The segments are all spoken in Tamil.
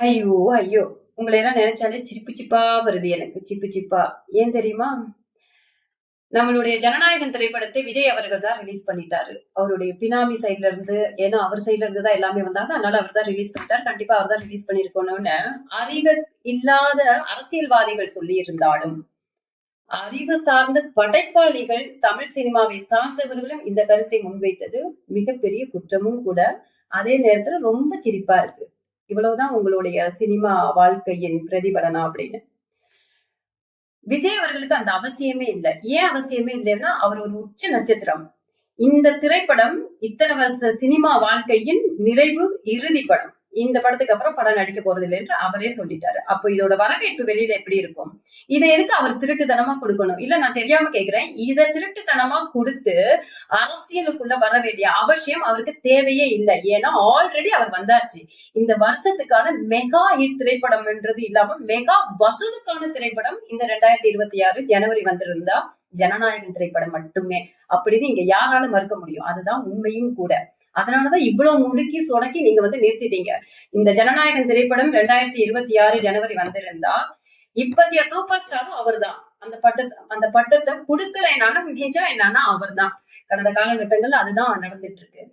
ஐயோ! ஐயோ! உங்கள எல்லாம் நெனச்சாலே சிரிப்பு சிப்பா வருது எனக்கு. சிப்பு சிப்பா. ஏன் தெரியுமா? நம்மளுடைய ஜனநாயகன் திரைப்படத்தை விஜய் அவர்கள் தான் ரிலீஸ் பண்ணிட்டாரு. அவருடைய பினாமி சைட்ல இருந்து ஏன்னா அவர் சைட்ல இருந்து தான் எல்லாமே வந்தாங்க. அதனால அவர் தான் ரிலீஸ் பண்ணிட்டாரு. கண்டிப்பா அவர் தான் ரிலீஸ் பண்ணியிருக்கணும்னு அறிவு இல்லாத அரசியல்வாதிகள் சொல்லியிருந்தாலும், அறிவு சார்ந்த படைப்பாளிகள், தமிழ் சினிமாவை சார்ந்தவர்களும் இந்த கருத்தை முன்வைத்தது மிகப்பெரிய குற்றமும் கூட. அதே நேரத்துல ரொம்ப சிரிப்பா இருக்கு. இவ்வளவுதான் உங்களுடைய சினிமா வாழ்க்கையின் பிரதிபலனா அப்படின்னு. விஜய் அவர்களுக்கு அந்த அவசியமே இல்ல. ஏன் அவசியமே இல்லைன்னா, அவர் ஒரு உச்ச நட்சத்திரம். இந்த திரைப்படம் இத்தனை வருஷ சினிமா வாழ்க்கையின் நிறைவு இறுதி படம். இந்த படத்துக்கு அப்புறம் படம் நடிக்க போறது இல்லை என்று அவரே சொல்லிட்டாரு. அப்போ இதோட வரவேற்பு வெளியில எப்படி இருக்கும்? இதை எதுக்கு அவர் திருட்டுத்தனமா கொடுக்கணும்? இல்ல நான் தெரியாம கேக்குறேன். இதை திருட்டுத்தனமா கொடுத்து அரசியலுக்குள்ள வர வேண்டிய அவசியம் அவருக்கு தேவையே இல்லை. ஏன்னா ஆல்ரெடி அவர் வந்தாச்சு. இந்த வருஷத்துக்கான மெகா ஹிட் திரைப்படம் என்றது இல்லாம மெகா வசூலுக்கான திரைப்படம் இந்த 2026 ஜனவரி வந்திருந்தா ஜனநாயகன் திரைப்படம் மட்டுமே அப்படின்னு இங்க யாராலும் மறுக்க முடியும். அதுதான் உண்மையும் கூட. அதனாலதான் இவ்வளவு முடுக்கி சொடக்கி நீங்க நிறுத்திட்டீங்க. இந்த ஜனநாயகன் திரைப்படம் 2026 ஜனவரி வந்திருந்தா இப்பத்திய சூப்பர் ஸ்டாரும் அவர் தான். அந்த பட்டத்தை கொடுக்கலைனாலும் நிஜம் என்னன்னா அவர் தான். கடந்த காலகட்டங்கள்ல அதுதான் நடந்துட்டு இருக்கு.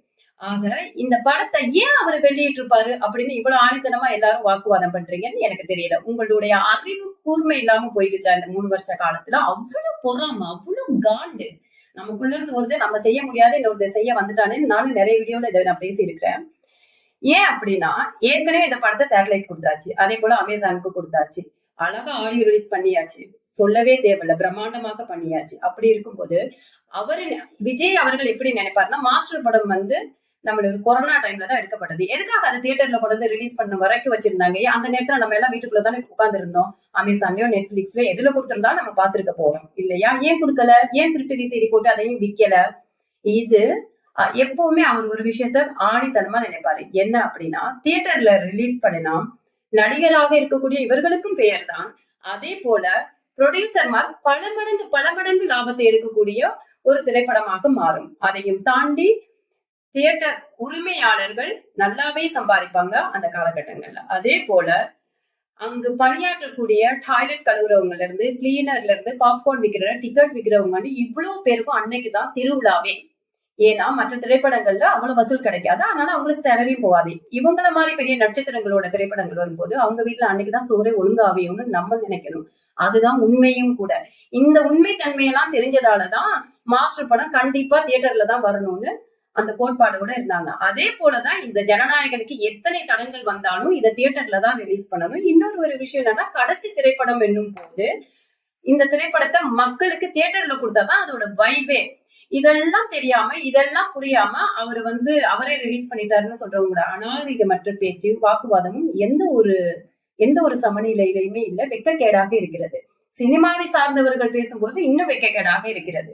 ஆக இந்த படத்தை ஏன் அவர் வெளியிட்டு இருப்பாரு அப்படின்னு இவ்வளவு ஆணித்தனமா எல்லாரும் வாக்குவாதம் பண்றீங்கன்னு எனக்கு தெரியல. உங்களுடைய அறிவு கூர்மை இல்லாம போயிடுச்சா இந்த 3 வருஷ காலத்துல? அவ்வளவு பொறாம, அவ்வளவு காண்டு. நமக்குள்ள இருந்து ஒருத்தர் நம்ம செய்ய முடியாது, இன்னொருத்தர் செய்ய வந்துட்டானேன்னு நானும் நிறைய வீடியோல இதை நான் பேசியிருக்கிறேன். ஏன் அப்படின்னா, ஏற்கனவே இந்த படத்தை சேட்டலைட் கொடுத்தாச்சு. அதே போல அமேசானுக்கு கொடுத்தாச்சு. அழகா ஆடியோ ரிலீஸ் பண்ணியாச்சு. சொல்லவே தேவையில்ல, பிரம்மாண்டமாக பண்ணியாச்சு. அப்படி இருக்கும்போது அவரு விஜய் அவர்கள் எப்படி நினைப்பாருன்னா, மாஸ்டர் படம் நம்மளோட கொரோனா டைம்ல தான் எடுக்கப்பட்டது. எதுக்காக அதை தியேட்டர்ல கொண்டு ரிலீஸ் பண்ண வரைக்கும் வச்சிருந்தாங்க? அந்த நேரத்துல நம்ம எல்லாம் வீட்டுக்குள்ள தானே உட்கார்ந்து இருந்தோம். அமேசான்லயோ நெட்ஃபிளிக்ஸ்லயோ எதுல கொடுத்திருந்தா நம்ம பாத்துருக்க போறோம் இல்லையா? ஏன் கொடுக்கல? ஏன் திருட்டு விசிடி போட்டு அதையும் விக்கல? இது எப்பவுமே அவர் ஒரு விஷயத்த ஆணித்தனமா நினைப்பாரு. என்ன அப்படின்னா, தியேட்டர்ல ரிலீஸ் பண்ணினா நடிகராக இருக்கக்கூடிய இவர்களுக்கும் பெயர் தான். அதே போல ப்ரொடியூசர்மார் பல மடங்கு லாபத்தை எடுக்கக்கூடிய ஒரு திரைப்படமாக மாறும். அதையும் தாண்டி தியேட்டர் உரிமையாளர்கள் நல்லாவே சம்பாதிப்பாங்க அந்த காலகட்டங்கள்ல. அதே போல அங்கு பணியாற்றக்கூடிய டாய்லெட் கழுவுறவங்கல இருந்து, கிளீனர்ல இருந்து, பாப்கார்ன் விற்கிற, டிக்கெட் விற்கிறவங்க இவ்வளவு பேருக்கும் அன்னைக்குதான் திருவிழாவே. ஏன்னா மற்ற திரைப்படங்கள்ல அவ்வளவு வசூல் கிடைக்காது. அதனால அவங்களுக்கு சேலரியும் போகாது. இவங்கள மாதிரி பெரிய நட்சத்திரங்களோட திரைப்படங்கள் வரும்போது அவங்க வீட்டுல அன்னைக்குதான் சோறே ஒழுங்காவேயும்னு நம்ம நினைக்கணும். அதுதான் உண்மையும் கூட. இந்த உண்மை தன்மையெல்லாம் தெரிஞ்சதாலதான் மாஸ்டர் படம் கண்டிப்பா தியேட்டர்ல தான் வரணும்னு அந்த கோட்பாடோட இருந்தாங்க. அதே போலதான் இந்த ஜனநாயகனுக்கு எத்தனை தடங்கள் வந்தாலும் இதை தியேட்டர்ல தான் ரிலீஸ் பண்ணணும். இன்னொரு ஒரு விஷயம் என்னன்னா, கடைசி திரைப்படம் என்னும் போது இந்த திரைப்படத்தை மக்களுக்கு தியேட்டர்ல கொடுத்தாதான் அதோட வைபே. இதெல்லாம் தெரியாம, இதெல்லாம் புரியாம அவர் அவரே ரிலீஸ் பண்ணிட்டாருன்னு சொல்றவங்களோட அநாகரிகமற்ற பேச்சு, வாக்குவாதமும் எந்த ஒரு சமநிலையிலுமே இல்ல, வெக்கக்கேடாக இருக்கிறது. சினிமாவை சார்ந்தவர்கள் பேசும்போது இன்னும் வெக்கக்கேடாக இருக்கிறது.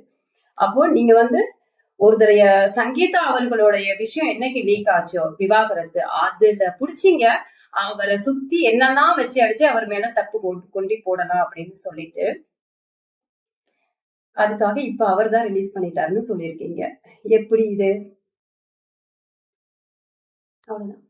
அப்போ நீங்க ஒருத்தரைய சங்கீதா அவர்களுடைய விஷயம் என்னைக்கு லீக் ஆச்சோ, விவாகரத்து, அதுல புடிச்சிங்க அவரை சுத்தி என்னெல்லாம் வச்சு அடிச்சு அவர் மேல தப்பு கொண்டு போடலாம் அப்படின்னு சொல்லிட்டு அதுக்காக இப்ப அவர் தான் ரிலீஸ் பண்ணிட்டாருன்னு சொல்லியிருக்கீங்க. எப்படி இது? அவ்வளவுதான்.